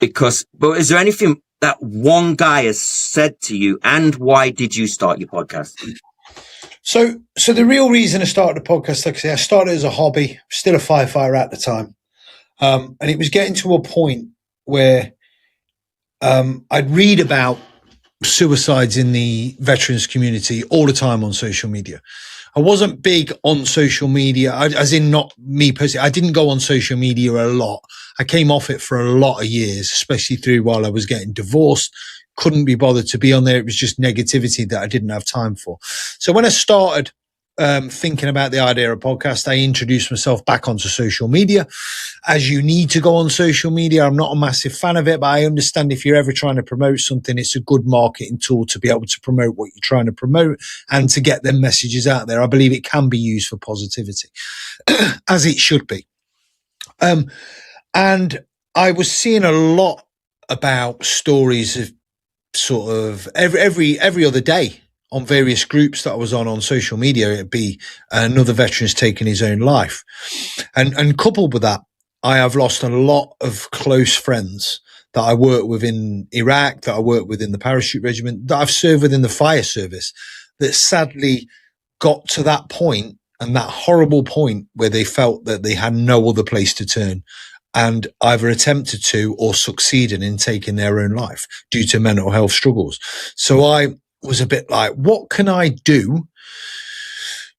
is there anything that one guy has said to you, and why did you start your podcast? So the real reason I started the podcast, like I say, I started as a hobby, still a firefighter at the time. And it was getting to a point where I'd read about suicides in the veterans community all the time on social media. I wasn't big on social media, as in not me personally. I didn't go on social media a lot. I came off it for a lot of years, especially through while I was getting divorced. Couldn't be bothered to be on there. It was just negativity that I didn't have time for. So when I started thinking about the idea of a podcast, I introduced myself back onto social media. As you need to go on social media, I'm not a massive fan of it, but I understand if you're ever trying to promote something, it's a good marketing tool to be able to promote what you're trying to promote and to get them messages out there. I believe it can be used for positivity, as it should be. And I was seeing a lot about stories of sort of every other day on various groups that I was on social media. It'd be another veteran's taking his own life. And coupled with that, I have lost a lot of close friends that I work with in Iraq, that I work with in the parachute regiment, that I've served with in the fire service, that sadly got to that point, and that horrible point where they felt that they had no other place to turn and either attempted to or succeeded in taking their own life due to mental health struggles. So I was a bit like, what can I do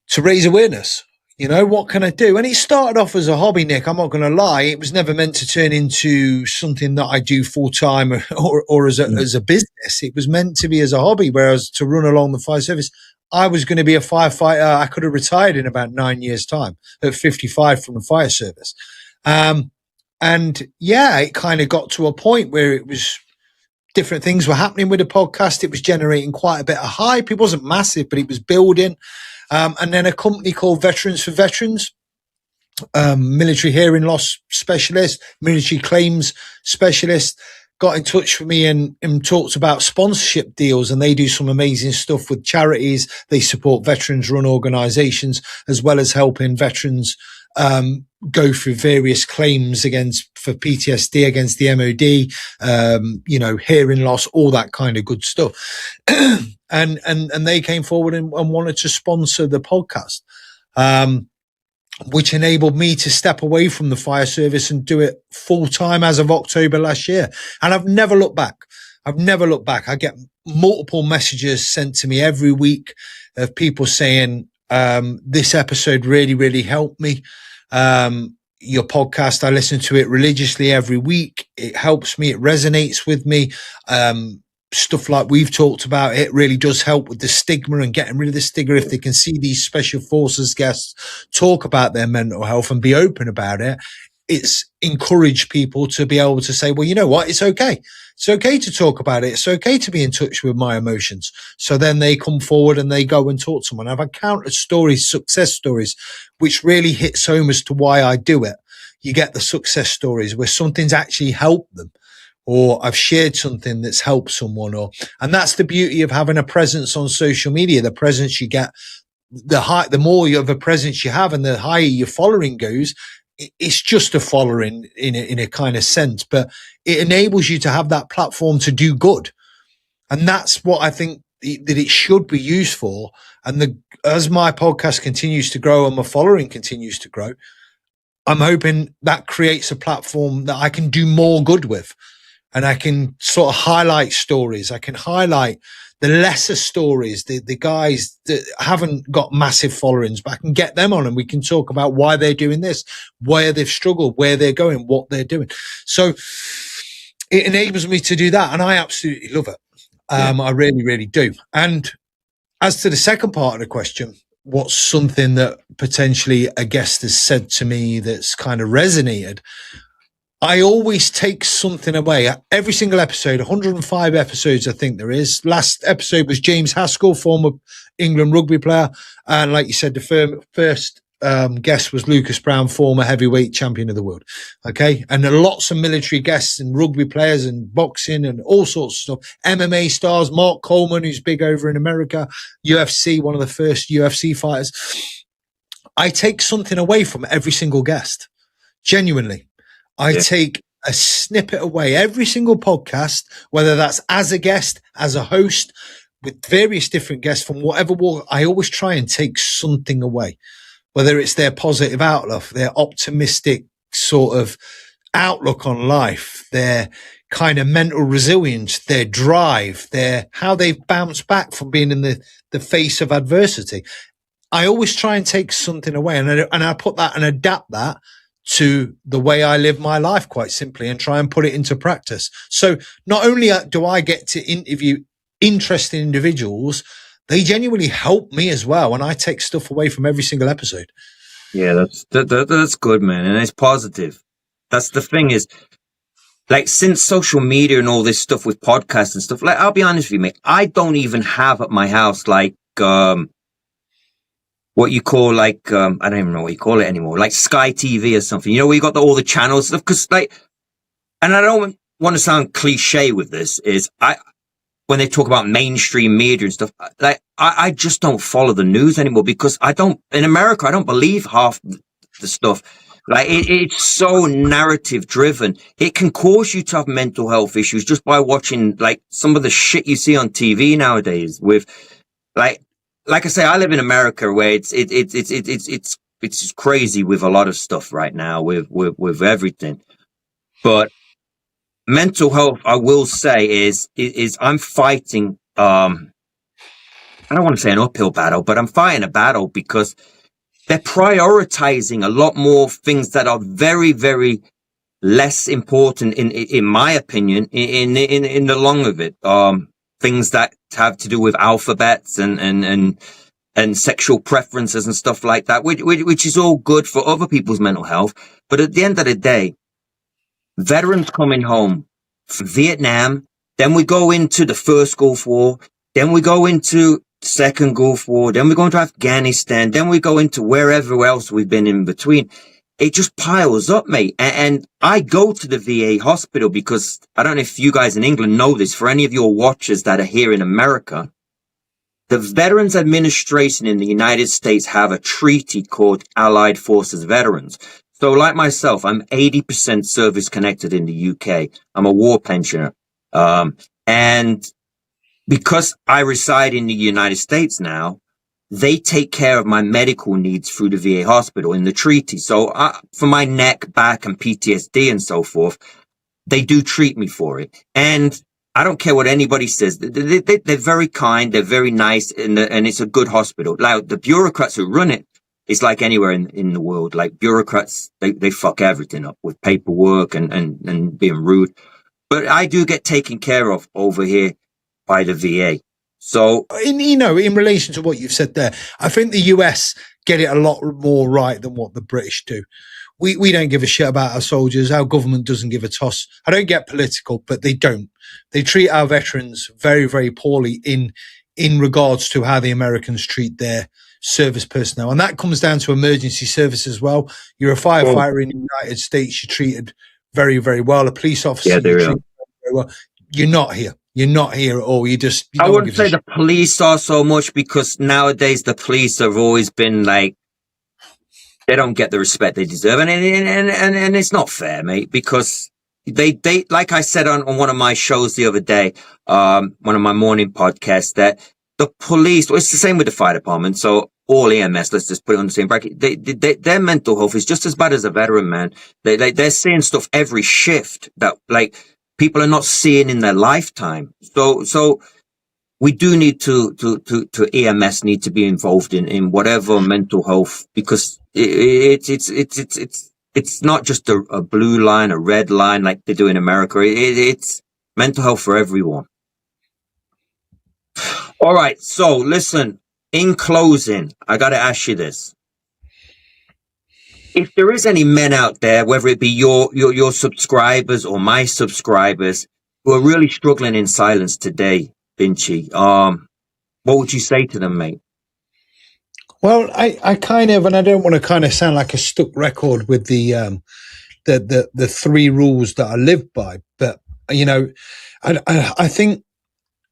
to raise awareness? You know, what can I do? And it started off as a hobby, Nick. I'm not going to lie. It was never meant to turn into something that I do full time or as a business. It was meant to be as a hobby, whereas to run along the fire service, I was going to be a firefighter. I could have retired in about 9 years' time at 55 from the fire service. And yeah, it kind of got to a point where it was different things were happening with the podcast. It was generating quite a bit of hype. It wasn't massive, but it was building. And then a company called Veterans for Veterans, military hearing loss specialist, military claims specialist, got in touch with me and talked about sponsorship deals. And they do some amazing stuff with charities. They support veterans run organizations, as well as helping veterans go through various claims for PTSD against the MOD, hearing loss, all that kind of good stuff. And they came forward and wanted to sponsor the podcast, which enabled me to step away from the fire service and do it full time as of October last year. And I've never looked back. I get multiple messages sent to me every week of people saying, this episode really, really helped me. Your podcast, I listen to it religiously every week. It helps me. It resonates with me. Stuff like we've talked about, it really does help with the stigma and getting rid of the stigma. If they can see these special forces guests talk about their mental health and be open about it, it's encouraged people to be able to say, well, you know what? It's okay. It's okay to talk about it. It's okay to be in touch with my emotions. So then they come forward and they go and talk to someone. I've encountered stories, success stories, which really hits home as to why I do it. You get the success stories where something's actually helped them, or I've shared something that's helped someone, and that's the beauty of having a presence on social media. The presence you get, the more of a presence you have and the higher your following goes. It's just a following in a kind of sense, but it enables you to have that platform to do good. And that's what I think that it should be used for. And as my podcast continues to grow and my following continues to grow, I'm hoping that creates a platform that I can do more good with. And I can sort of highlight stories. I can highlight the lesser stories, the guys that haven't got massive followings, but I can get them on and we can talk about why they're doing this, where they've struggled, where they're going, what they're doing. So it enables me to do that. And I absolutely love it. I really, really do. And as to the second part of the question, what's something that potentially a guest has said to me that's kind of resonated? I always take something away. Every single episode, 105 episodes, I think there is. Last episode was James Haskell, former England rugby player. And like you said, the first guest was Lucas Brown, former heavyweight champion of the world. Okay. And there are lots of military guests and rugby players and boxing and all sorts of stuff. MMA stars, Mark Coleman, who's big over in America, UFC, one of the first UFC fighters. I take something away from every single guest. Genuinely. I take a snippet away every single podcast, whether that's as a guest, as a host, with various different guests from whatever walk. I always try and take something away, whether it's their positive outlook, their optimistic sort of outlook on life, their kind of mental resilience, their drive, how they've bounced back from being in the face of adversity. I always try and take something away, and I put that and adapt that to the way I live my life, quite simply, and try and put it into practice. So not only do I get to interview interesting individuals, they genuinely help me as well. And I take stuff away from every single episode. Yeah, that's good, man. And it's positive. That's the thing is, like, since social media and all this stuff with podcasts and stuff, like, I'll be honest with you, mate, I don't even have at my house, like, what you call, like, I don't even know what you call it anymore, like Sky TV or something, you know, where you got all the channels stuff. Cause like, and I don't want to sound cliche with this, is when they talk about mainstream media and stuff, like, I just don't follow the news anymore, because in America, I don't believe half the stuff. Like, it's so narrative driven. It can cause you to have mental health issues just by watching, like, some of the shit you see on TV nowadays with, like I say, I live in America, where it's crazy with a lot of stuff right now with everything. But mental health, I will say, is I'm fighting. I don't want to say an uphill battle, but I'm fighting a battle because they're prioritizing a lot more things that are very, very less important, in my opinion, in the long of it. Things that have to do with alphabets and sexual preferences and stuff like that, which is all good for other people's mental health. But at the end of the day, veterans coming home from Vietnam, then we go into the first Gulf War, then we go into the second Gulf War, then we go into Afghanistan, then we go into wherever else we've been in between. It just piles up, mate. And I go to the VA hospital because I don't know if you guys in England know this. For any of your watchers that are here in America, the Veterans Administration in the United States have a treaty called Allied Forces Veterans. So like myself, I'm 80% service connected in the UK. I'm a war pensioner. And because I reside in the United States now, they take care of my medical needs through the VA hospital in the treaty. So for my neck, back, and PTSD and so forth, they do treat me for it. And I don't care what anybody says. They're very kind. They're very nice. And it's a good hospital. Like, the bureaucrats who run it, it's like anywhere in the world. Like, bureaucrats, they fuck everything up with paperwork and being rude. But I do get taken care of over here by the VA. So, in relation to what you've said there, I think the US get it a lot more right than what the British do. We don't give a shit about our soldiers. Our government doesn't give a toss. I don't get political, but they don't. They treat our veterans very, very poorly in regards to how the Americans treat their service personnel. And that comes down to emergency service as well. You're a firefighter in the United States, you're treated very, very well. A police officer, you're treated very well. You're not here. You're not here at all. I wouldn't say the police are so much, because nowadays the police have always been like, they don't get the respect they deserve. And it's not fair, mate, because they like I said on one of my shows the other day, one of my morning podcasts, that the police, well, it's the same with the fire department. So all EMS, let's just put it on the same bracket. Their mental health is just as bad as a veteran, man. They're seeing stuff every shift that, like, people are not seeing in their lifetime. So we do need to EMS need to be involved in whatever mental health, because it's not just a blue line, a red line like they do in America. It's mental health for everyone. All right. So listen, in closing, I got to ask you this. if there is any men out there, whether it be your subscribers or my subscribers, who are really struggling in silence today, Binchy, what would you say to them, mate? Well, I kind of, and I don't want to kind of sound like a stuck record with the 3 rules that I live by, but I think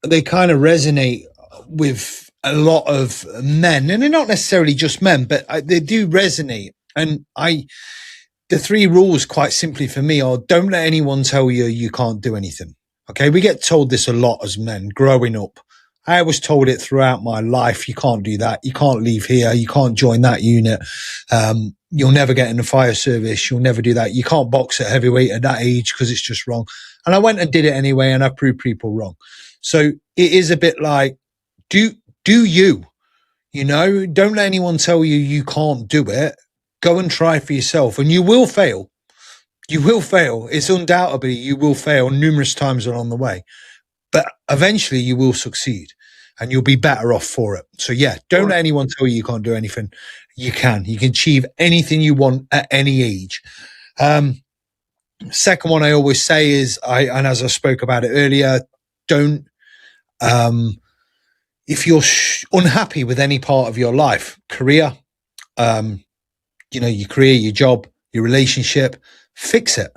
they kind of resonate with a lot of men, and they're not necessarily just men, but they do resonate. And the 3 rules, quite simply for me, are: don't let anyone tell you you can't do anything. Okay, we get told this a lot as men growing up. I was told it throughout my life. You can't do that. You can't leave here. You can't join that unit. You'll never get in the fire service. You'll never do that. You can't box at heavyweight at that age because it's just wrong. And I went and did it anyway, and I proved people wrong. So it is a bit like, do you, don't let anyone tell you you can't do it. Go and try for yourself, and you will fail. You will fail. It's undoubtedly you will fail numerous times along the way, but eventually you will succeed and you'll be better off for it. So yeah, don't let anyone tell you you can't do anything. You can achieve anything you want at any age. Second one I always say is, and as I spoke about it earlier, don't, if you're unhappy with any part of your life, career, your career, your job, your relationship, fix it.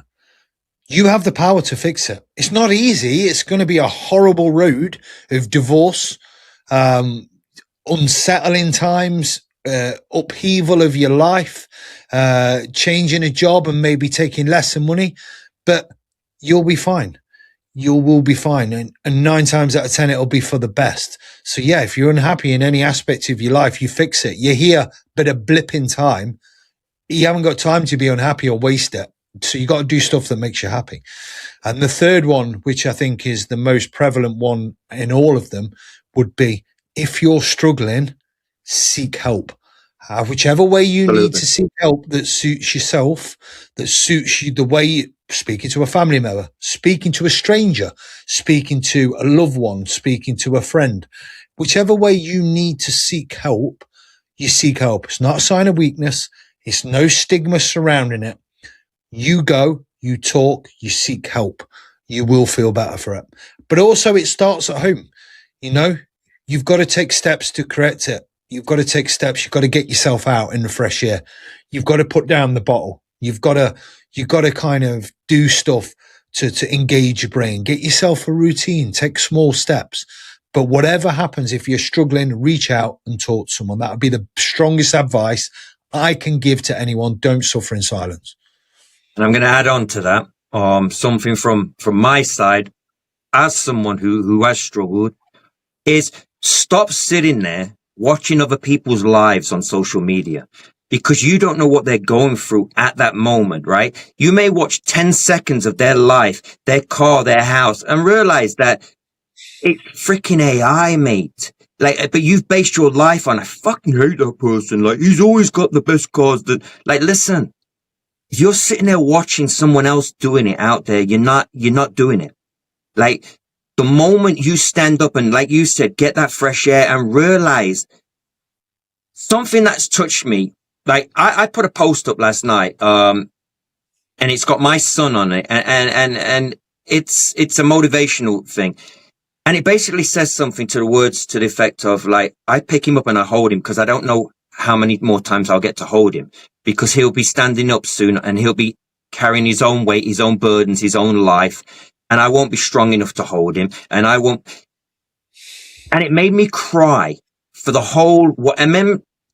You have the power to fix it. It's not easy. It's going to be a horrible road of divorce, unsettling times, upheaval of your life, changing a job and maybe taking less money, but you'll be fine. You will be fine. And 9 times out of 10, it'll be for the best. So yeah, if you're unhappy in any aspect of your life, you fix it. You're here, but a blip in time. You haven't got time to be unhappy or waste it. So you got to do stuff that makes you happy. And the third one, which I think is the most prevalent one in all of them, would be, if you're struggling, seek help. Whichever way you need to seek help that suits yourself, that suits you, the way speaking to a family member, speaking to a stranger, speaking to a loved one, speaking to a friend, whichever way you need to seek help, you seek help. It's not a sign of weakness. It's no stigma surrounding it. You go, you talk, you seek help. You will feel better for it. But also it starts at home. You've got to take steps to correct it. You've got to take steps. You've got to get yourself out in the fresh air. You've got to put down the bottle. You've got to kind of do stuff to engage your brain. Get yourself a routine. Take small steps. But whatever happens, if you're struggling, reach out and talk to someone. That would be the strongest advice I can give to anyone. Don't suffer in silence. And I'm going to add on to that, something from my side, as someone who has struggled, is stop sitting there watching other people's lives on social media, because you don't know what they're going through at that moment, right? You may watch 10 seconds of their life, their car, their house, and realize that it's freaking AI, mate. But you've based your life on, I fucking hate that person. He's always got the best cars listen. If you're sitting there watching someone else doing it out there, you're not doing it. The moment you stand up and, like you said, get that fresh air and realize something that's touched me. I put a post up last night, and it's got my son on it, and it's a motivational thing. And it basically says something to the words to the effect of, I pick him up and I hold him because I don't know how many more times I'll get to hold him, because he'll be standing up soon and he'll be carrying his own weight, his own burdens, his own life. And I won't be strong enough to hold him. And it made me cry for the whole,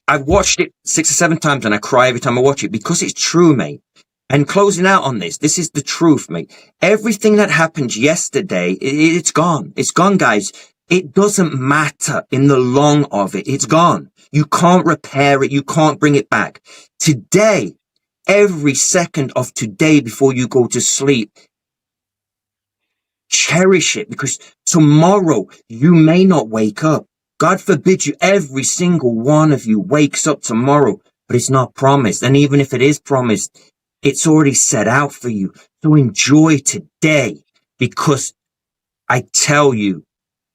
I've watched it 6 or 7 times and I cry every time I watch it, because it's true, mate. And closing out on this is the truth, mate. Everything that happened yesterday, it's gone. It's gone, guys. It doesn't matter in the long of it. It's gone. You can't repair it. You can't bring it back. Today, every second of today before you go to sleep, cherish it, because tomorrow you may not wake up. God forbid every single one of you wakes up tomorrow, but it's not promised. And even if it is promised, it's already set out for you. So enjoy today, because I tell you,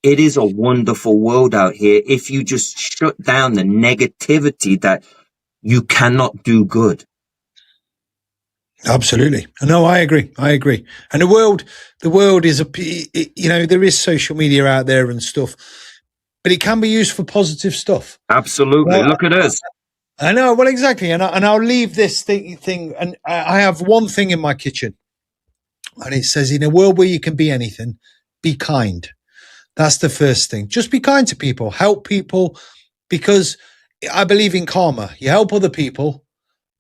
it is a wonderful world out here if you just shut down the negativity that you cannot do good. Absolutely. No, I agree. And the world is there is social media out there and stuff, but it can be used for positive stuff. Absolutely. Look at us. I know. Well, exactly. And I'll leave this thing. And I have one thing in my kitchen, and it says, in a world where you can be anything, be kind. That's the first thing. Just be kind to people, help people, because I believe in karma. You help other people,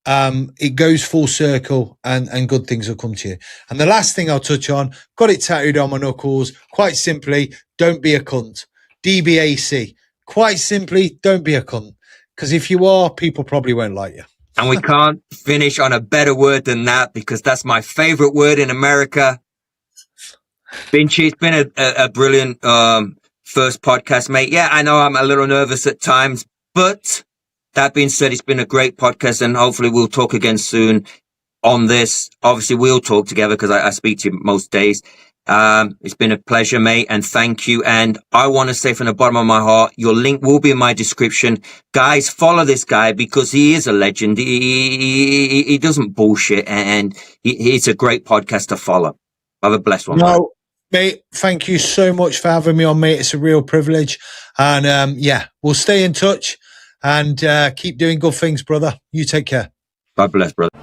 it goes full circle, and good things will come to you. And the last thing I'll touch on, got it tattooed on my knuckles, quite simply, don't be a cunt. DBAC. Quite simply, don't be a cunt. Because if you are, people probably won't like you. And we can't finish on a better word than that, because that's my favorite word in America. Binchy, it's been a brilliant first podcast, mate. Yeah, I know I'm a little nervous at times, but that being said, it's been a great podcast, and hopefully we'll talk again soon on this. Obviously, we'll talk together because I speak to you most days. It's been a pleasure, mate, and thank you. And I want to say from the bottom of my heart, your link will be in my description. Guys, follow this guy because he is a legend. He doesn't bullshit, and he's a great podcast to follow. Have a blessed one. No, mate, thank you so much for having me on, mate. It's a real privilege. And we'll stay in touch and keep doing good things, brother. You take care. God bless, brother.